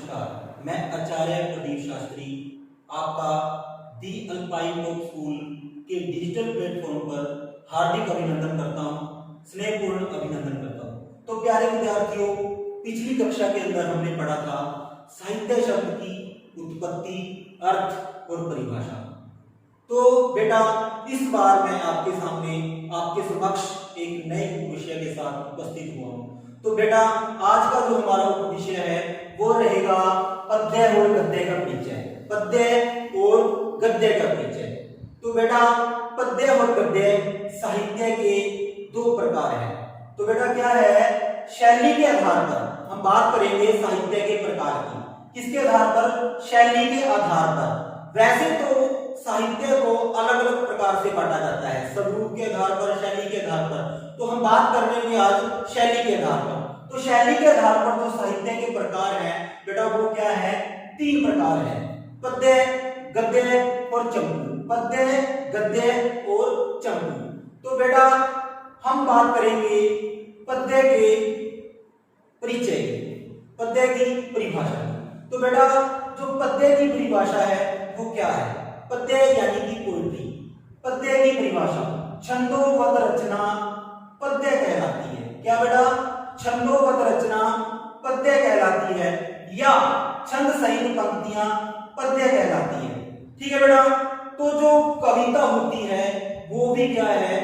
नमस्कार, मैं आचार्य प्रदीप शास्त्री आपका दी अल्पाइन टॉप स्कूल के डिजिटल प्लेटफॉर्म पर हार्दिक अभिनंदन करता हूँ, स्नेहपूर्ण अभिनंदन करता हूँ। तो प्यारे विद्यार्थियों, पिछली कक्षा के अंदर हमने पढ़ा था साहित्य शब्द की उत्पत्ति, अर्थ और परिभाषा। तो बेटा इस बार मैं आपके सामने आपके समक्ष एक नए विषय के साथ उपस्थित हुआ हूँ। तो बेटा आज का जो हमारा विषय है वो रहेगा पद्य और गद्य का परिचय। पद्य और गद्य का परिचय। तो बेटा पद्य और गद्य साहित्य के दो प्रकार हैं। तो बेटा क्या है, शैली के आधार पर हम बात करेंगे साहित्य के प्रकार की। किसके आधार पर? शैली के आधार पर। वैसे तो साहित्य को अलग अलग प्रकार से बांटा जाता है, स्वरूप के आधार पर, शैली के आधार पर। तो हम बात करेंगे आज शैली के आधार पर। तो शैली के आधार पर जो साहित्य के प्रकार हैं बेटा वो क्या है? तीन प्रकार है, पद्य, गद्य और चंपू। पद्य, गद्य और चंपू। तो बेटा हम बात करेंगे पद्य के परिचय, पद्य की परिभाषा। तो बेटा जो पद्य की परिभाषा है वो क्या है? पद्य यानी कि पोएट्री। पद्य की परिभाषा छंदोबद्ध रचना पद्य कहलाती है। क्या बेटा? छंदोबद्ध रचना पद्य कहलाती है, या छंद सहित पंक्तियां पद्य कहलाती है। ठीक है बेटा। तो जो कविता होती है वो भी क्या है?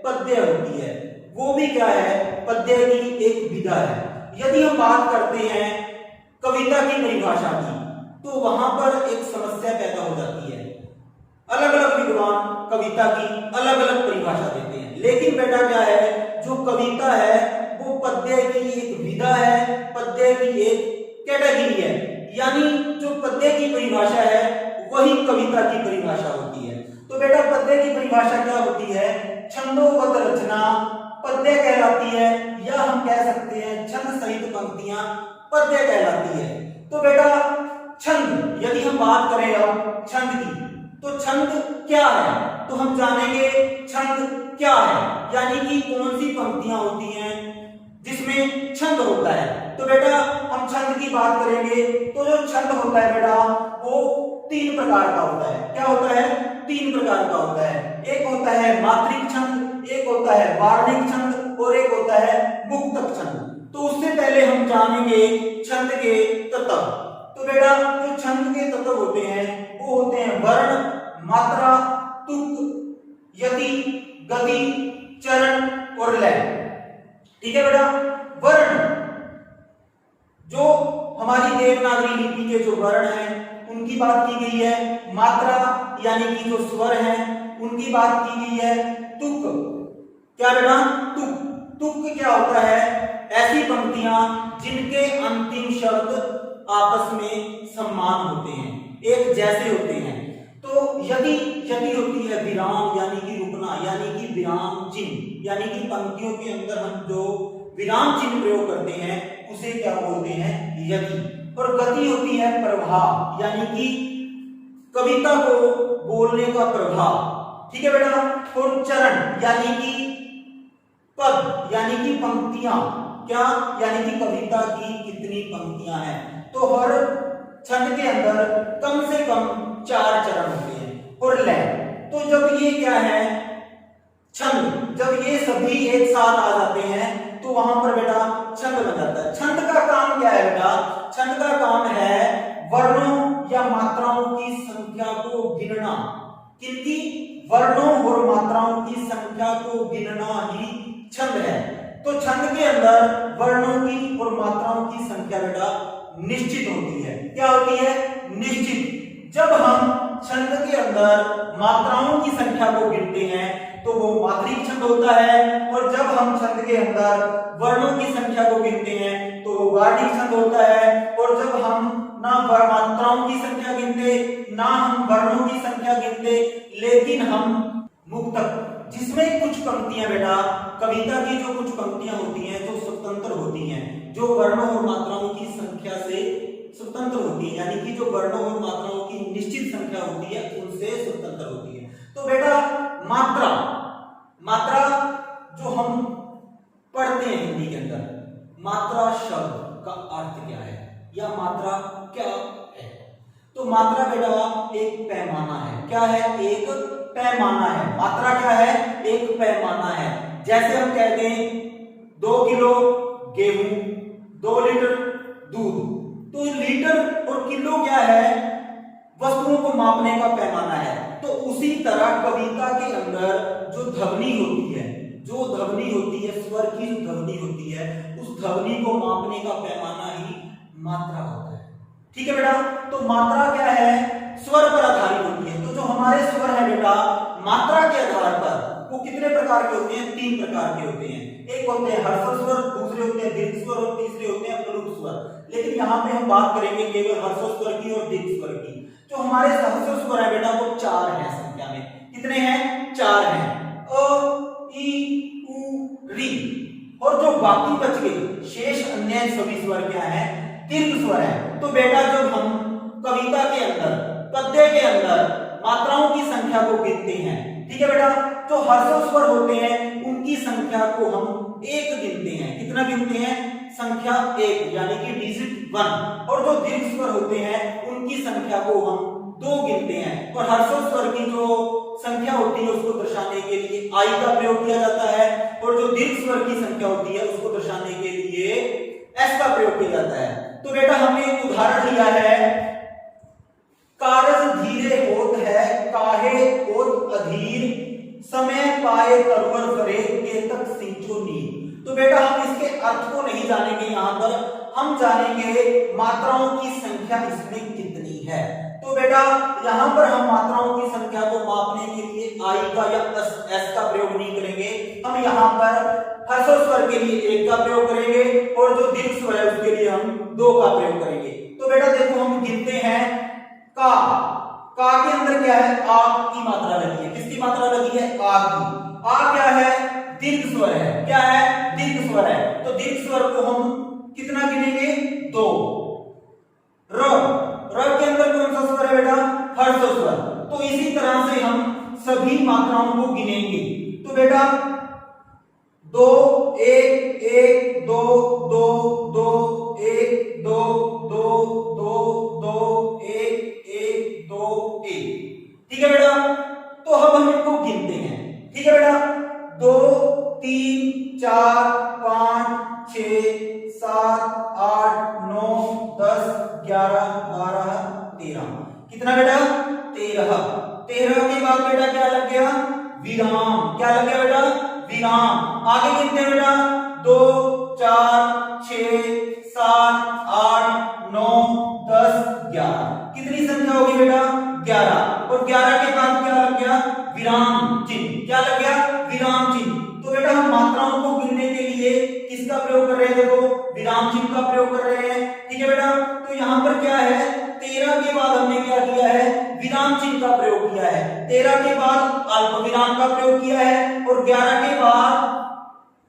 पद्य होती है। वो भी क्या है? पद्य की एक विधा है। यदि हम बात करते हैं कविता की परिभाषा की तो वहां पर एक समस्या पैदा हो जाती है। अलग अलग विद्वान कविता की अलग अलग परिभाषा देते हैं, लेकिन बेटा क्या है, जो कविता है वो पद्य की एक विधा है, पद्य की एक कैटेगरी है। यानी जो पद्य की परिभाषा है वही कविता की परिभाषा होती है। तो बेटा पद्य की परिभाषा क्या होती है? छंदोबद्ध रचना पद्य कहलाती है, या हम कह सकते हैं छंद सहित पंक्तियां पद्य कहलाती है। तो बेटा छंद, यदि हम बात करें अब छंद की, तो छंद क्या है? तो हम जानेंगे छंद क्या है, यानी कि कौन सी पंक्तियां होती हैं जिसमें छंद होता है। तो बेटा हम छंद की बात करेंगे तो जो छंद होता है बेटा वो तीन प्रकार का होता है। क्या होता है? तीन प्रकार का होता है। एक होता है मात्रिक छंद, एक होता है वार्णिक छंद और एक होता है मुक्तक छंद। तो उससे पहले हम जानेंगे छंद के तत्व। तो बेटा जो छंद के तत्व होते हैं वो होते हैं वर्ण, मात्रा, तुक, यति, गति, चरण और लय। ठीक है बेटा। वर्ण, जो हमारी देवनागरी लिपि के जो वर्ण हैं उनकी बात की गई है। मात्रा यानी कि जो स्वर हैं उनकी बात की गई है। तुक, क्या बेटा? तुक, तुक क्या होता है? ऐसी पंक्तियां जिनके अंतिम शब्द आपस में समान होते हैं, एक जैसे होते हैं। तो यदि यदि होती है विराम यानी कि रुकना, यानी कि विराम चिन्ह, यानी कि पंक्तियों के अंदर हम जो विराम चिन्ह प्रयोग करते हैं उसे क्या बोलते हैं? यदि। और गति होती है प्रवाह, यानी कि कविता को बोलने का प्रभाव। ठीक है बेटा। और चरण यानी कि पद, यानी कि पंक्तियां। क्या? यानी कि कविता की कितनी पंक्तियां हैं। तो हर छंद के अंदर कम से कम 4 चरण होते हैं। और लय, तो जब ये क्या है छंद, जब ये सभी एक साथ आ जाते हैं तो वहां पर बेटा छंद बन जाता है। छंद का काम क्या है बेटा? छंद का काम है वर्णों या मात्राओं की संख्या को गिनना। कितनी? वर्णों और मात्राओं की संख्या को गिनना ही छंद है। तो छंद के अंदर वर्णों की और मात्राओं की संख्या बेटा निश्चित होती है। क्या होती है? निश्चित। जब हम छंद के अंदर मात्राओं की संख्या को गिनते हैं तो वो मात्रिक छंद होता है, और जब हम छंद के अंदर वर्णों की संख्या को गिनते हैं तो वो वार्णिक छंद होता है। और जब हम ना मात्राओं की संख्या गिनते ना हम वर्णों की संख्या गिनते, लेकिन हम मुक्तक, जिसमें कुछ पंक्तियां बेटा कविता की जो कुछ पंक्तियां होती हैं जो स्वतंत्र होती हैं, जो वर्णों और मात्राओं की संख्या से स्वतंत्र होती है, यानी कि जो वर्णों और मात्राओं की निश्चित संख्या होती है उनसे स्वतंत्र होती है। तो बेटा मात्रा, मात्रा जो हम पढ़ते हैं हिंदी के अंदर, मात्रा शब्द का अर्थ क्या है या मात्रा क्या मात्रा बेटा एक पैमाना है। क्या है? एक पैमाना है। मात्रा क्या है? एक पैमाना है। जैसे हम कहते हैं 2 किलो गेहूं, 2 लीटर दूध। तो लीटर और किलो क्या है? वस्तुओं को मापने का पैमाना है। तो उसी तरह कविता के अंदर जो ध्वनि होती है, स्वर की ध्वनि होती है, उस ध्वनि को मापने का पैमाना ही मात्रा होता है। ठीक है बेटा? तो मात्रा क्या है? स्वर पर आधारित होती है। तो जो हमारे स्वर है बेटा, मात्रा के आधार पर वो कितने प्रकार के होते हैं? 3 प्रकार के होते हैं। एक होते हैं हर्षल स्वर, दूसरे होते हैं दीर्घ स्वर और तीसरे होते हैं प्लुत स्वर। लेकिन यहाँ पे हम बात करेंगे केवल हर्षल स्वर की और दीर्घ स्वर की। जो हमारे हर्षल स्वर है बेटा वो 4 हैं संख्या में। कितने हैं? 4 हैं। अ, ई, उ, री। और जो बाकी बच गए शेष अन्य सभी स्वर क्या है? दीर्घ स्वर है। तो बेटा जब हम कविता के अंदर, पद्य के अंदर मात्राओं की संख्या को गिनते हैं, ठीक है बेटा, तो हर्षल स्वर होते हैं उनकी संख्या को हम 1 गिनते हैं। कितना गिनते हैं? संख्या 1, यानी कि डिजिट 1। और जो दीर्घ स्वर होते हैं उनकी संख्या को हम 2 गिनते हैं। और हर्षल स्वर की जो संख्या होती है उसको दर्शाने के लिए आई का प्रयोग किया जाता है, और जो दीर्घ स्वर की संख्या होती है उसको दर्शाने के लिए एस का प्रयोग किया जाता है। तो बेटा हमने एक उदाहरण लिया है, कारज धीरे होत है काहे होत अधीर, समय पाए तरवर करे के तक सींचो नीर। तो बेटा हम इसके अर्थ को नहीं जानेंगे, यहाँ पर हम जानेंगे मात्राओं की संख्या इसमें कितनी है। तो बेटा यहाँ पर हम मात्राओं की संख्या को मापने के लिए आई का या एस का प्रयोग नहीं करेंगे। हम यहाँ पर हर्षल स्वर के लिए 1 का प्रयोग करेंगे और जो दीर्घ स्वर है उसके लिए हम 2 का प्रयोग करेंगे। तो बेटा देखो हम गिनते हैं का के अंदर क्या है? आ की मात्रा लगी है। किसकी मात्रा लगी है? आ की। आ क्या है? दीर्घ स्वर है। क्या है? दीर्घ स्वर है। तो दीर्घ स्वर को हम कितना गिनेंगे? 2। र के अंदर कौन सा स्वर है बेटा? हर्षल स्वर। तो इसी तरह से हम सभी मात्राओं को गिनेंगे। तो बेटा 2 1 1 2 2 2 1 2 2 2 2 1 1 2 1। ठीक है बेटा? तो अब हम इनको गिनते हैं। ठीक है बेटा? 2 3 4 5 6 7 8 9 10 11 12 13। कितना बेटा? 13। 13 के बाद बेटा क्या लग गया? विराम। क्या लग गया बेटा? विराम। आगे गिनते हैं बेटा 2 4 6 7 8 9 10 11। कितनी संख्या होगी बेटा? 11। और 11 के बाद क्या लग गया? विराम चिन्ह। क्या लग गया? विराम चिन्ह। तो बेटा हम मात्राओं को गिनने के लिए किसका प्रयोग कर रहे हैं? देखो विराम चिन्ह का प्रयोग कर रहे हैं। ठीक है बेटा? तो यहाँ पर क्या है? 13 के बाद हमने क्या किया है? विराम चिन्ह का प्रयोग किया है। 13 के बाद अल्प विराम का प्रयोग किया है और 11 के बाद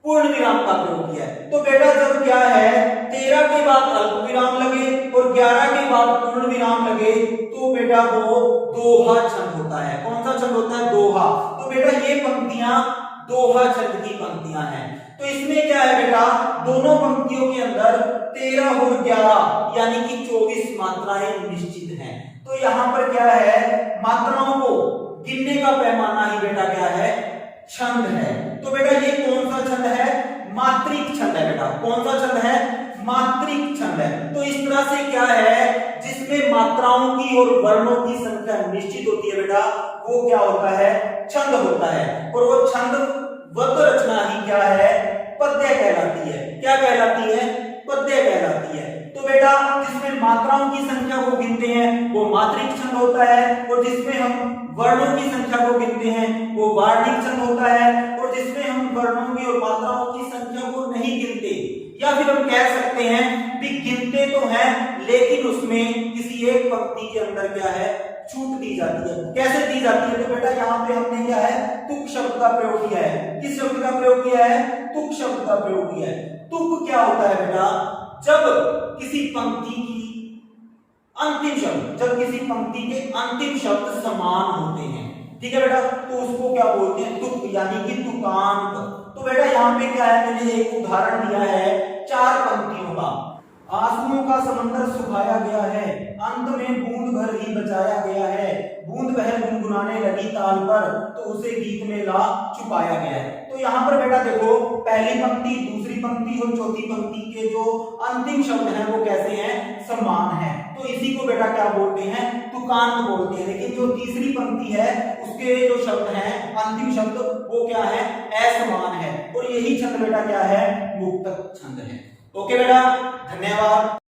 पूर्ण विराम का प्रयोग किया है। तो बेटा जब क्या है 13 के बाद अल्प विराम लगे और 11 के बाद पूर्ण विराम लगे तो बेटा वो दोहा छंद होता है। कौन सा छंद होता है? दोहा। तो बेटा ये पंक्तियां दोहा छंद की पंक्तियां हैं। तो इसमें क्या है बेटा? दोनों पंक्तियों के अंदर 13 और 11 यानी कि 24 मात्राएं निश्चित हैं। तो यहाँ पर क्या है? मात्राओं को गिनने का पैमाना ही बेटा क्या है? छंद है। तो बेटा ये कौन सा छंद है? मात्रिक छंद है बेटा। कौन सा छंद है? मात्रिक छंद है। तो इस तरह से क्या है? जिसमें मात्राओं की और वर्णों की संख्या निश्चित होती है बेटा, वो क्या होता है? छंद होता है। और वो छंद वक्त रचना ही क्या है? पद्य कहलाती है। क्या कहलाती है? पद्य कहलाती है। तो बेटा जिसमें मात्राओं की संख्या को गिनते हैं वो मात्रिक छंद होता है, और जिसमें हम वर्णों की संख्या को गिनते हैं वो वार्णिक छंद होता है, और जिसमें हम वर्णों की और मात्राओं की संख्या को नहीं गिनते, या फिर हम कह सकते हैं कि गिनते तो हैं लेकिन उसमें किसी एक पंक्ति के अंदर क्या है? छूट दी जाती है। कैसे दी जाती है? तो बेटा यहाँ पे हमने क्या है? तुक शब्द का प्रयोग किया है। किस शब्द का प्रयोग किया है? तुक शब्द का प्रयोग किया है। तुक क्या होता है बेटा? जब किसी पंक्ति की अंतिम शब्द, जब किसी पंक्ति के अंतिम शब्द समान होते हैं, ठीक है बेटा, तो उसको क्या बोलते हैं? तुक, यानी कि तुकांत। तो बेटा यहाँ पे क्या है? मैंने एक उदाहरण दिया है 4 पंक्तियों का। आंसुओं का समंदर सुखाया गया है, अंत में बूंद भर ही बचाया गया है, बूंद बह गुनगुनाने लगी ताल पर, तो उसे गीत में ला छुपाया गया है। तो यहाँ पर बेटा देखो, पहली पंक्ति, दूसरी पंक्ति और चौथी पंक्ति के जो अंतिम शब्द हैं वो कैसे हैं, समान है। तो इसी को बेटा क्या बोलते हैं, तुकांत बोलते हैं। लेकिन जो तीसरी पंक्ति है उसके जो शब्द हैं, अंतिम शब्द, वो क्या है, असमान है। और यही छंद बेटा क्या है, मुक्तक छंद है। ओके बेटा, धन्यवाद।